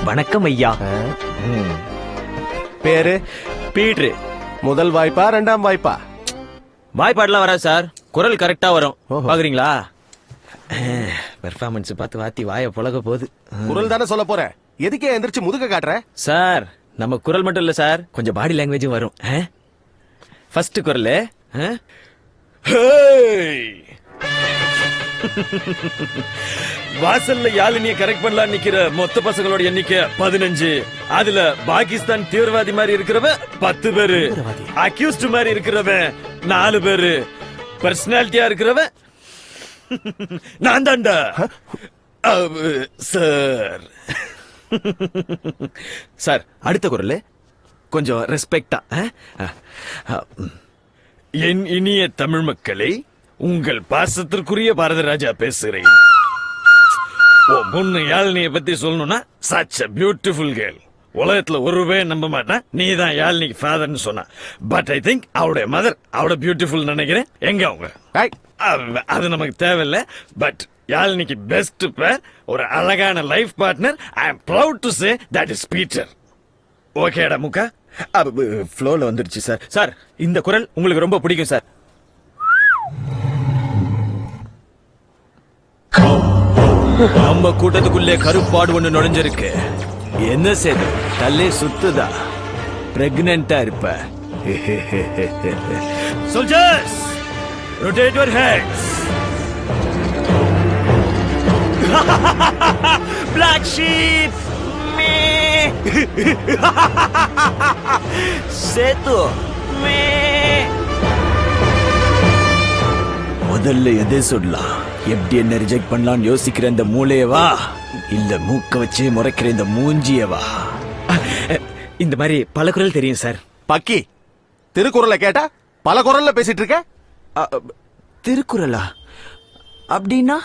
வணக்கம் ஐயா. பேரு? பீட்ரு. முதல் வாய்ப்பா ரெண்டாம் வாய்ப்பா? வாய்ப்பாடுலாம் வராது சார், குரல் கரெக்டா வரும். ஓஹோ. பாக்குறீங்களா? பெர்ஃபார்மன்ஸ் பார்த்து வாத்தி வாய புலக போகுது. குரல் தானே சொல்ல போற, எதுக்கே எந்திரிச்சு முதுக காட்டுற? சார் நம்ம குரல் மட்டும் இல்ல சார், கொஞ்சம் பாடி லாங்குவேஜும் வரும். ஃபர்ஸ்ட் குரல் வாசல்ல யாழினிய கரெக்ட் பண்ணலாம் நிக்கிற மொத்த பசங்களோட எண்ணிக்கை 15. அதுல பாகிஸ்தான் தீவிரவாதி மாதிரி இருக்கிறவன் 10 பேரு, அக்யூஸ்ட் மாதிரி இருக்கிறவன் 4 பேரு, பர்சனாலிட்டியா இருக்கிறவன் நான் தான்டா சார். சார் அடுத்த குரல் கொஞ்சம் ரெஸ்பெக்டா. என் இனிய தமிழ் மக்களே, உங்கள் பாசத்திற்குரிய பாரத ராஜா பேசுகிறேன். முன்ன யாழ்னிய பத்தி சொல்லணும்னா such a beautiful girl. உலகத்துல ஒருவே நம்ப மாட்டேன் நீ தான் யாழ்னிக்கு ஃபாதர்னு சொன்ன. பட் ஐ திங்க் அவருடைய மதர் அவட பியூட்டிஃபுல் நினைக்கிறேன். எங்க அவங்க? அது நமக்கு தேவையில்லை. பட் யாழ்னிக்கு பெஸ்ட் பேர், ஒரு அழகான life partner. I am proud to say that is Peter. ஓகேடா முக்கா? ஃப்ளோல வந்துருச்சு சார். சார் இந்த குரல் உங்களுக்கு ரொம்ப பிடிக்கும் சார். நம்ம கூட்டத்துக்குள்ளே கருப்பாடு ஒண்ணு நுழைஞ்சிருக்கு. என்ன செய்து தல்லே சுத்துதா? பிரெக்னண்டா இருப்ப. Soldiers, rotate your heads. Black sheep. Me. Setu. Me. முதல்ல எதை சொல்லலாம், எப்படி என்ன ரிஜெக்ட் பண்ணலாம் யோசிக்கிற இந்த மூளையவா, இல்ல மூக்க வச்சு முறைக்கிற இந்த மூஞ்சியவா? இந்த மாதிரி பல குரல் தெரியும் சார். பக்கி, திருக்குறளை கேட்டா பல குரல்ல பேசிட்டு இருக்க. திருக்குறளா? அப்படின்னா